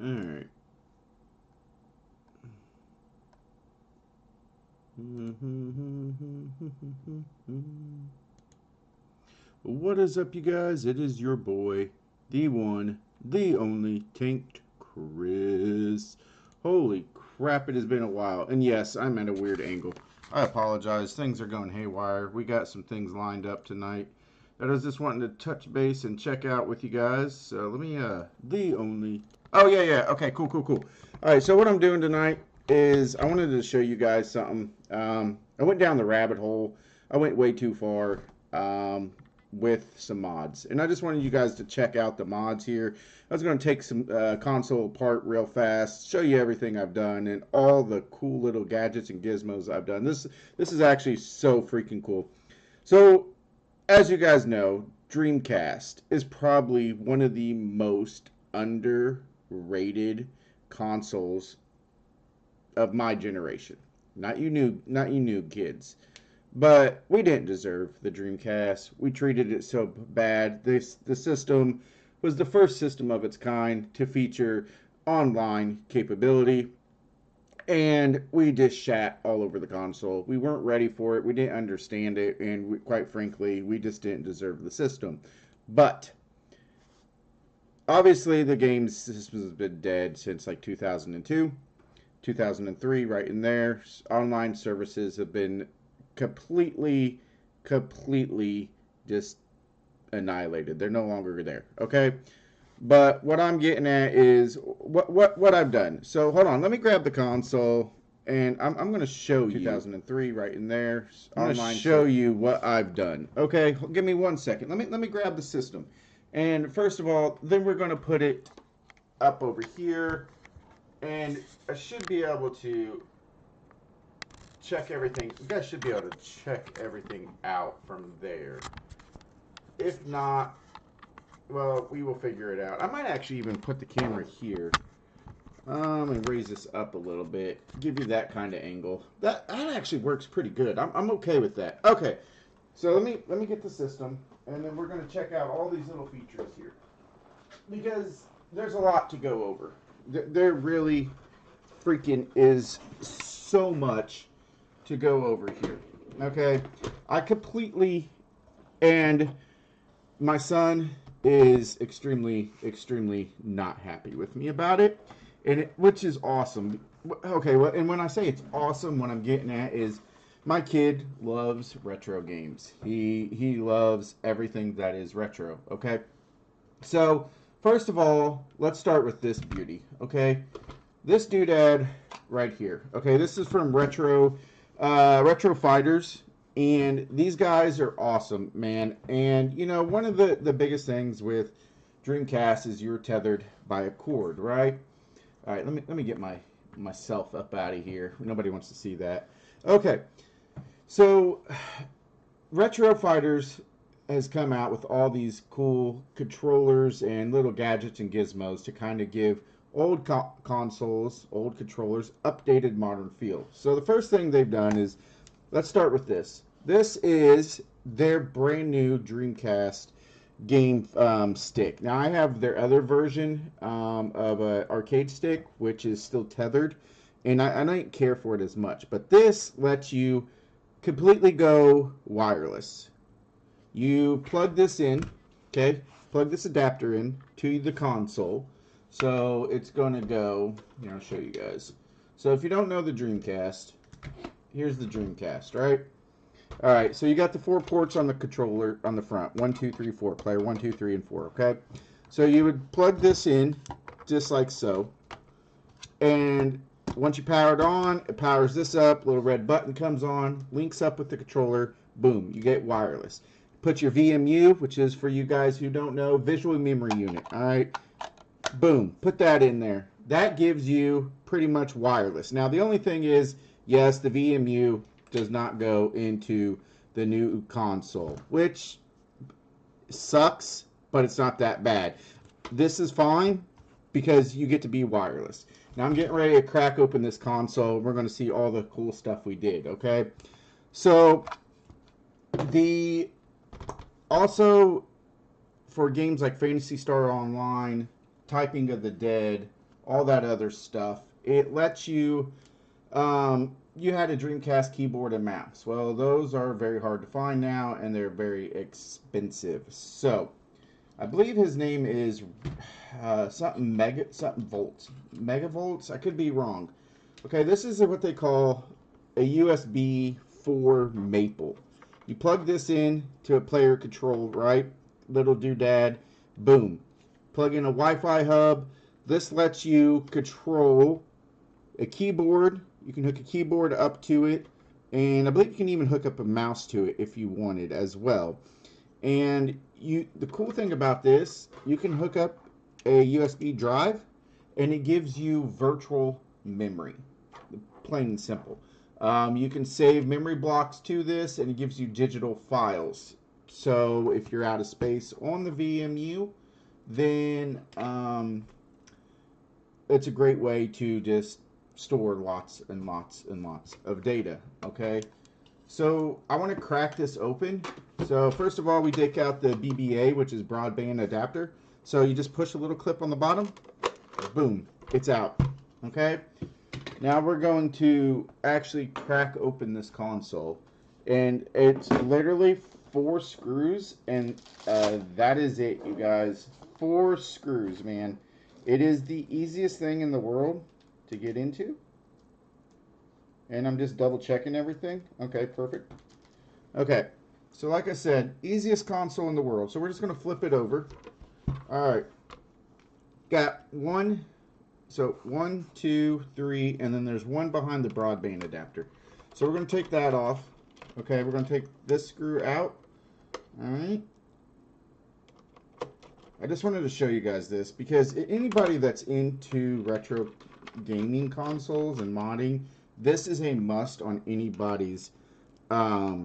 Alright. What is up, you guys? It is your boy, the one, the only, Tanked Chris. Holy crap, it has been a while. And yes, I'm at a weird angle. I apologize. Things are going haywire. We got some things lined up tonight that I was just wanting to touch base and check out with you guys. So let me, the only... Oh, yeah. Okay, cool. All right, so what I'm doing tonight is I wanted to show you guys something. I went down the rabbit hole. I went way too far with some mods. And I just wanted you guys to check out the mods here. I was going to take some console apart real fast, show you everything I've done and all the cool little gadgets and gizmos I've done. This is actually so freaking cool. So, as you guys know, Dreamcast is probably one of the most underrated consoles of my generation. Not you new kids. But we didn't deserve the Dreamcast. We treated it so bad. The system was the first system of its kind to feature online capability. And we just shat all over the console. We weren't ready for it. We didn't understand it. And quite frankly, we just didn't deserve the system. But obviously, the game system has been dead since like 2002, 2003, right in there. Online services have been completely just annihilated. They're no longer there. Okay, but what I'm getting at is what I've done. So hold on, let me grab the console and I'm going to show you 2003 right in there. I'm going to show you what I've done. Okay, give me 1 second. Let me grab the system. And first of all, then we're going to put it up over here, and I should be able to check everything. You guys should be able to check everything out from there. If not, well, we will figure it out. I might actually even put the camera here and raise this up a little bit, give you that kind of angle. That actually works pretty good. I'm okay with that. Okay, so let me get the system, and then we're going to check out all these little features here, because there's a lot to go over. There really freaking is so much to go over here. Okay, I completely, and my son is extremely not happy with me about it, and which is awesome. Okay, well, and when I say it's awesome, what I'm getting at is my kid loves retro games. He loves everything that is retro. Okay, so first of all, let's start with this beauty. Okay, this doodad right here. Okay, this is from Retro Fighters, and these guys are awesome, man. And you know, one of the biggest things with Dreamcast is you're tethered by a cord, right? All right, let me get myself up out of here. Nobody wants to see that. Okay, so Retro Fighters has come out with all these cool controllers and little gadgets and gizmos to kind of give old consoles, old controllers, updated modern feel. So the first thing they've done is, let's start with this. This is their brand new Dreamcast game stick. Now I have their other version of an arcade stick, which is still tethered, and I don't care for it as much. But this lets you completely go wireless. You plug this in, okay? Plug this adapter in to the console. So it's going to go, here, I'll show you guys. So if you don't know the Dreamcast, here's the Dreamcast, right? All right, so you got the 4 ports on the controller on the front. 1, 2, 3, 4. Player 1, 2, 3, and 4, okay? So you would plug this in just like so. And once you power it on, it powers this up. Little red button comes on, links up with the controller. Boom, you get wireless. Put your VMU, which is, for you guys who don't know, Visual Memory Unit, all right? Boom, put that in there. That gives you pretty much wireless. Now the only thing is, yes, the VMU does not go into the new console, which sucks, but it's not that bad. This is fine because you get to be wireless. Now I'm getting ready to crack open this console. We're going to see all the cool stuff we did, okay? So also for games like Phantasy Star Online, Typing of the Dead, all that other stuff. It lets you, you had a Dreamcast keyboard and mouse. Well, those are very hard to find now, and they're very expensive. So, I believe his name is something volts, megavolts. I could be wrong. Okay, this is what they call a USB 4 Maple. You plug this in to a player control, right? Little doodad, boom. Plug in a Wi-Fi hub. This lets you control a keyboard. You can hook a keyboard up to it, and I believe you can even hook up a mouse to it if you wanted as well. And the cool thing about this, you can hook up a USB drive, and it gives you virtual memory, plain and simple. You can save memory blocks to this, and it gives you digital files. So if you're out of space on the VMU, then it's a great way to just store lots and lots and lots of data. Okay, so I want to crack this open. So first of all, we take out the BBA, which is broadband adapter. So you just push a little clip on the bottom, boom, it's out. Okay, now we're going to actually crack open this console, and it's literally 4 screws, and that is it, you guys. 4 screws, man. It is the easiest thing in the world to get into. And I'm just double checking everything. Okay, perfect. Okay, so like I said, easiest console in the world. So we're just going to flip it over. Alright. Got 1, so 1, 2, 3, and then there's one behind the broadband adapter. So we're going to take that off. Okay, we're going to take this screw out. Alright. I just wanted to show you guys this because anybody that's into retro gaming consoles and modding, this is a must on anybody's list.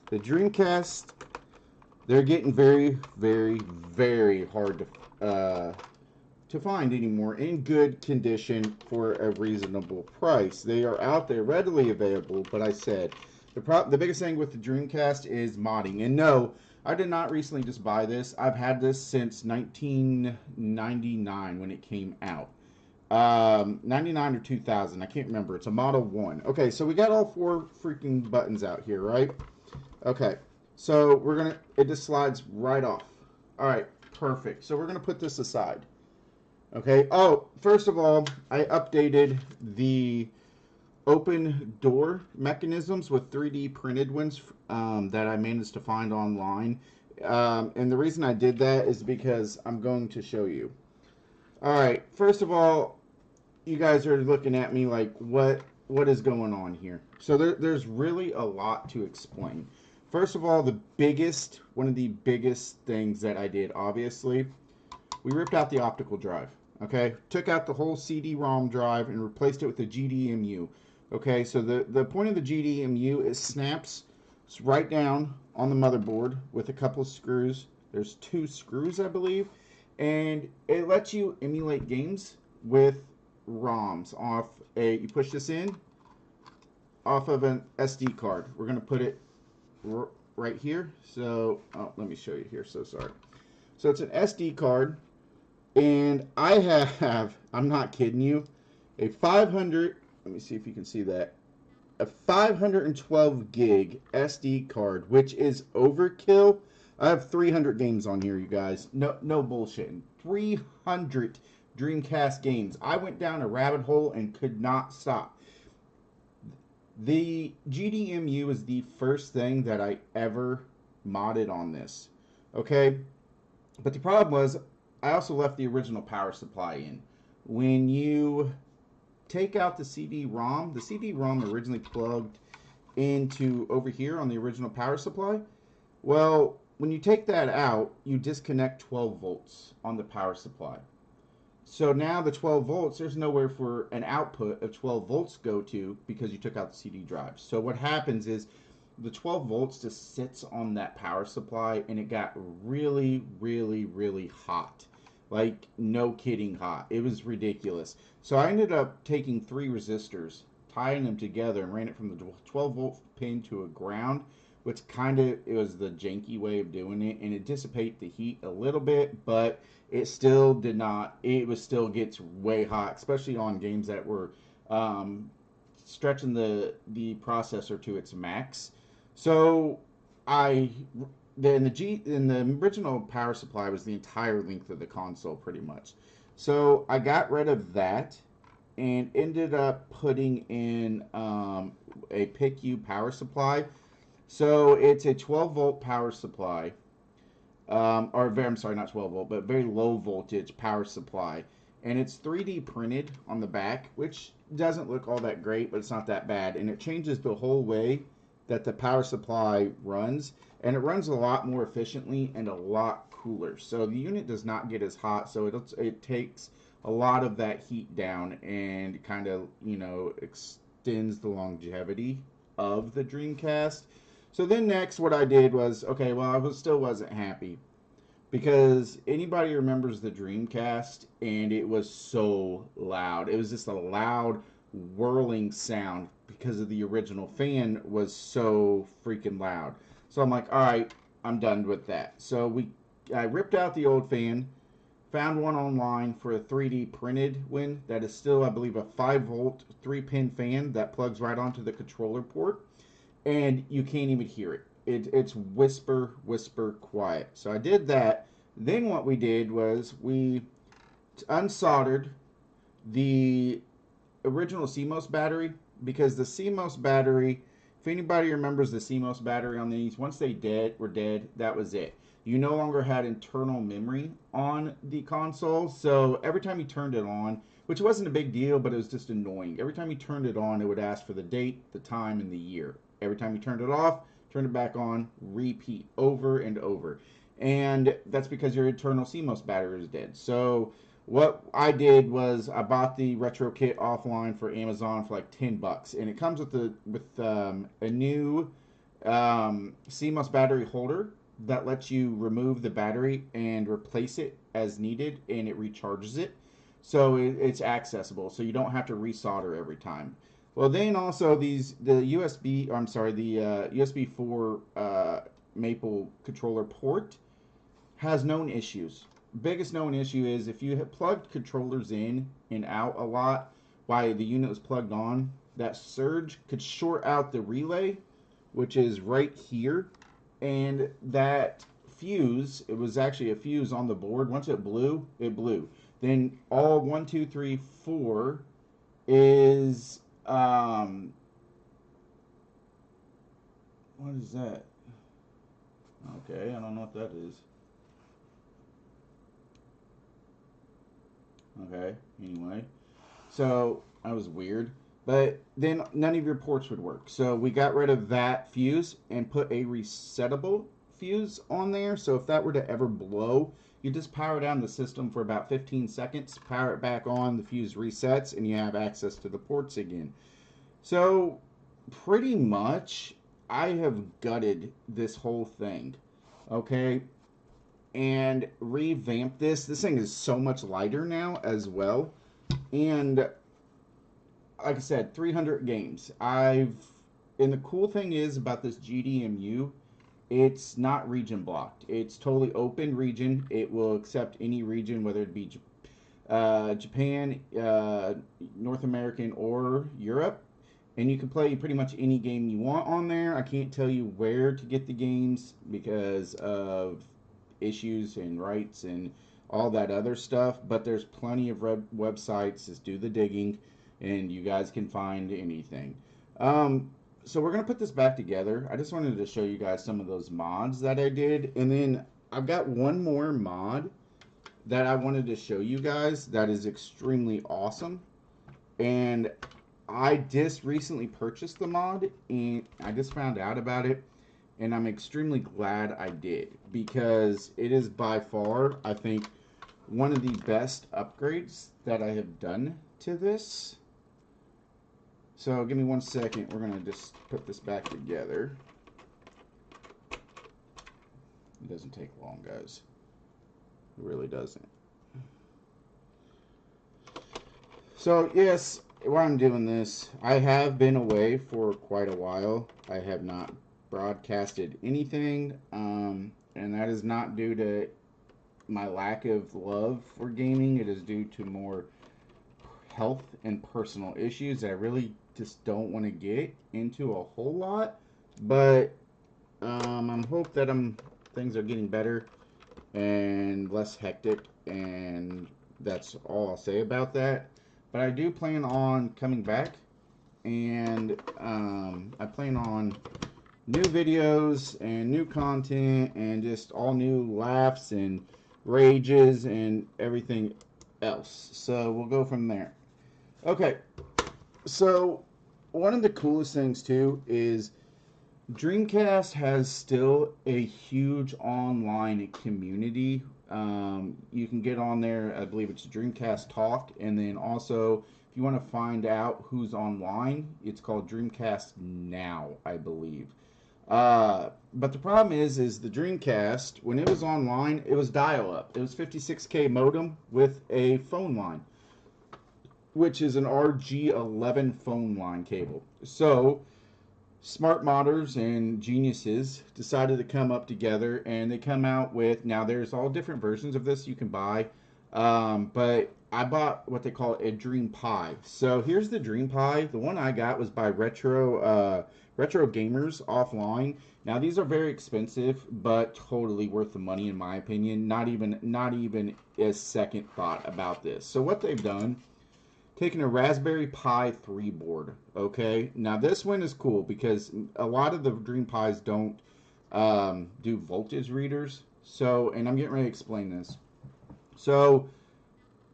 The Dreamcast, they're getting very, very, very hard to find anymore in good condition for a reasonable price. They are out there readily available, but I said the biggest thing with the Dreamcast is modding. And no, I did not recently just buy this. I've had this since 1999 when it came out. 99 or 2000, I can't remember. It's a Model 1. Okay, so we got all 4 freaking buttons out here, right? Okay, so we're gonna, it just slides right off. Alright, perfect. So we're gonna put this aside. Okay, oh, first of all, I updated the open door mechanisms with 3D printed ones that I managed to find online. And the reason I did that is because I'm going to show you. Alright, first of all, you guys are looking at me like, what is going on here? So there's really a lot to explain. First of all, one of the biggest things that I did, obviously, we ripped out the optical drive. Okay, took out the whole CD-ROM drive and replaced it with the GDMU. Okay, so the point of the GDMU is snaps right down on the motherboard with a couple of screws. There's 2 screws, I believe, and it lets you emulate games with ROMs off you push this in off of an SD card. We're going to put it right here. So, oh, let me show you here. So sorry. So it's an SD card, and I have, I'm not kidding you, a 500, let me see if you can see that, a 512 gig SD card, which is overkill. I have 300 games on here, you guys. No bullshit. 300 Dreamcast games. I went down a rabbit hole and could not stop. The GDMU is the first thing that I ever modded on this. Okay? But the problem was, I also left the original power supply in. When you take out the CD-ROM originally plugged into over here on the original power supply. Well, when you take that out, you disconnect 12 volts on the power supply. So now the 12 volts, there's nowhere for an output of 12 volts go to because you took out the CD drive. So what happens is the 12 volts just sits on that power supply, and it got really, really, really hot. Like, no kidding hot. It was ridiculous. So I ended up taking 3 resistors, tying them together, and ran it from the 12 volt pin to a ground, which kind of it was the janky way of doing it, and it dissipated the heat a little bit, but it still did not. It was still gets way hot, especially on games that were stretching the processor to its max. So I in the original power supply was the entire length of the console pretty much. So I got rid of that and ended up putting in a PICU power supply. So it's a 12-volt power supply, I'm sorry, not 12 volt, but very low voltage power supply. And it's 3D printed on the back, which doesn't look all that great, but it's not that bad. And it changes the whole way that the power supply runs, and it runs a lot more efficiently and a lot cooler. So the unit does not get as hot, so it takes a lot of that heat down and kind of, extends the longevity of the Dreamcast. So then next what I did was, okay, well, still wasn't happy because anybody remembers the Dreamcast, and it was so loud. It was just a loud whirling sound because of the original fan was so freaking loud. So I'm like, all right, I'm done with that. So I ripped out the old fan, found one online for a 3D printed one that is still, I believe, a 5-volt 3-pin fan that plugs right onto the controller port, and you can't even hear it. It's whisper quiet. So I did that. Then what we did was we unsoldered the original CMOS battery, because the CMOS battery, if anybody remembers the CMOS battery on these, once they were dead, that was it. You no longer had internal memory on the console, so every time you turned it on, which wasn't a big deal, but it was just annoying. Every time you turned it on, it would ask for the date, the time, and the year. Every time you turned it off, turn it back on, repeat over and over. And that's because your internal CMOS battery is dead. So what I did was I bought the retro kit offline for Amazon for like $10, and it comes with a new CMOS battery holder that lets you remove the battery and replace it as needed, and it recharges it. So it's accessible, so you don't have to resolder every time. Well, then also the USB 4 Maple controller port has known issues. Biggest known issue is if you have plugged controllers in and out a lot while the unit was plugged on, that surge could short out the relay, which is right here, and that fuse, it was actually a fuse on the board. Once it blew, it blew. Then all 1, 2, 3, 4 is what is that? Okay, I don't know what that is. Okay, anyway. So, that was weird. But then none of your ports would work. So we got rid of that fuse and put a resettable fuse on there. So if that were to ever blow, you just power down the system for about 15 seconds, power it back on, the fuse resets, and you have access to the ports again. So pretty much I have gutted this whole thing, okay, and revamped this. This thing is so much lighter now as well, and like I said, 300 games. And the cool thing is about this GDMU, it's not region blocked. It's totally open region. It will accept any region, whether it be Japan, North American, or Europe. And you can play pretty much any game you want on there. I can't tell you where to get the games because of issues and rights and all that other stuff. But there's plenty of websites. Just do the digging, and you guys can find anything. So we're going to put this back together. I just wanted to show you guys some of those mods that I did. And then I've got one more mod that I wanted to show you guys that is extremely awesome. And I just recently purchased the mod, and I just found out about it. And I'm extremely glad I did, because it is by far, I think, one of the best upgrades that I have done to this. So give me 1 second. We're going to just put this back together. It doesn't take long, guys. It really doesn't. So yes, while I'm doing this, I have been away for quite a while. I have not broadcasted anything, and that is not due to my lack of love for gaming. It is due to more health and personal issues that I really just don't want to get into a whole lot. But I'm hope that things are getting better and less hectic, and that's all I'll say about that. But I do plan on coming back, and I plan on new videos and new content and just all new laughs and rages and everything else. So we'll go from there. Okay, so one of the coolest things too is Dreamcast has still a huge online community. You can get on there, I believe it's Dreamcast Talk, and then also if you want to find out who's online, it's called Dreamcast Now, I believe. But the problem is the Dreamcast, when it was online, it was dial-up. It was 56K modem with a phone line, which is an RG11 phone line cable. So smart modders and geniuses decided to come up together, and they come out with, now there's all different versions of this you can buy, but I bought what they call a Dream Pi. So here's the Dream Pi. The one I got was by Retro Gamers offline. Now these are very expensive, but totally worth the money in my opinion. Not even a second thought about this. So what they've done, taking a Raspberry Pi 3 board. Okay, now this one is cool because a lot of the Dream Pis don't do voltage readers. So, and I'm getting ready to explain this. So,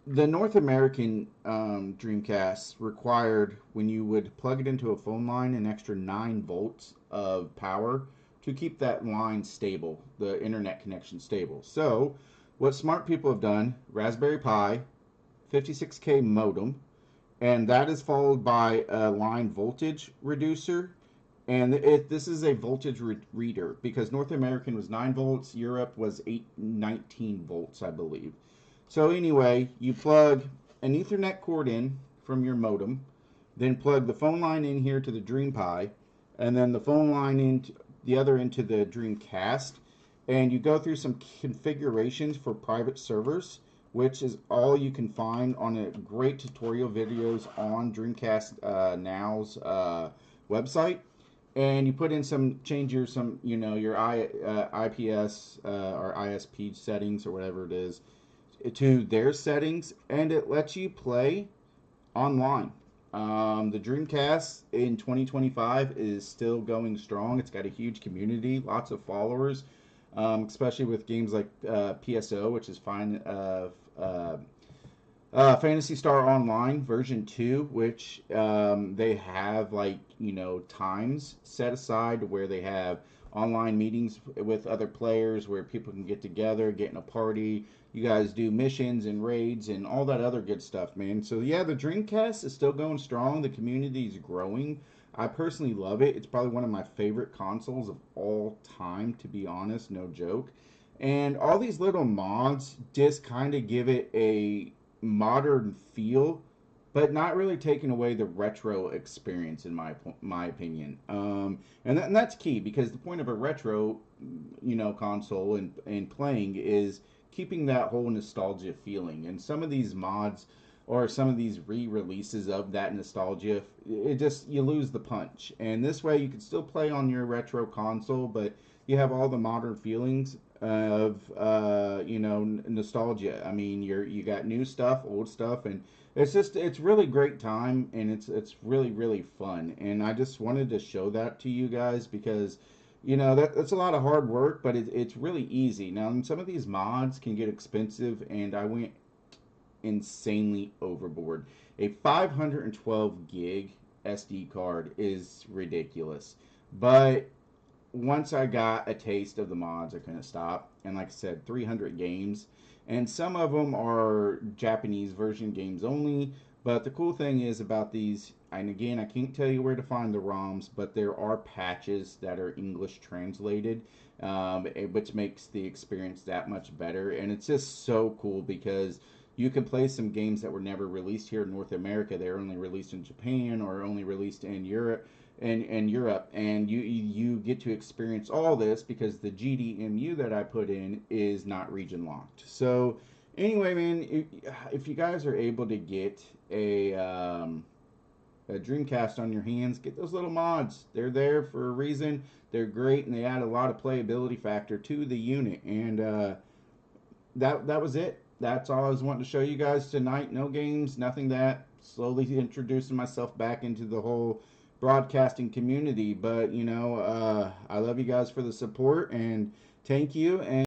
the North American Dreamcast required, when you would plug it into a phone line, an extra 9 volts of power to keep that line stable, the internet connection stable. So, what smart people have done, Raspberry Pi, 56K modem, and that is followed by a line voltage reducer. And this is a voltage reader because North American was 9 volts, Europe was 19 volts, I believe. So anyway, you plug an Ethernet cord in from your modem, then plug the phone line in here to the Dream Pi, and then the phone line into the other into the Dreamcast, and you go through some configurations for private servers, which is all you can find on a great tutorial videos on Dreamcast Now's website. And you put in change your IPS or ISP settings or whatever it is to their settings, and it lets you play online. The Dreamcast in 2025 is still going strong. It's got a huge community, lots of followers. Especially with games like PSO, which is fine, Phantasy Star Online version 2, which they have times set aside where they have online meetings with other players where people can get together, get in a party. You guys do missions and raids and all that other good stuff, man. So yeah, the Dreamcast is still going strong. The community is growing. I personally love it. It's probably one of my favorite consoles of all time, to be honest, no joke. And all these little mods just kind of give it a modern feel, but not really taking away the retro experience, in my opinion. And that's key, because the point of a retro, console and playing is keeping that whole nostalgia feeling. And some of these mods or some of these re-releases of that nostalgia, you lose the punch. And this way you can still play on your retro console, but you have all the modern feelings of nostalgia. I mean, you got new stuff, old stuff, and it's really great time, and it's really, really fun. And I just wanted to show that to you guys because that's a lot of hard work, but it's really easy. Now, some of these mods can get expensive, and I went insanely overboard. A 512 gig SD card is ridiculous, but once I got a taste of the mods, I couldn't stop. And like I said, 300 games, and some of them are Japanese version games only. But the cool thing is about these, and again, I can't tell you where to find the ROMs, but there are patches that are English translated, which makes the experience that much better. And it's just so cool because you can play some games that were never released here in North America. They're only released in Japan or only released in Europe. and Europe, and you get to experience all this because the GDMU that I put in is not region locked. So anyway, man, if you guys are able to get a Dreamcast on your hands, get those little mods. They're there for a reason. They're great, and they add a lot of playability factor to the unit. And that was it. That's all I was wanting to show you guys tonight. No games, nothing that. Slowly introducing myself back into the whole broadcasting community. But, you know, I love you guys for the support, and thank you. And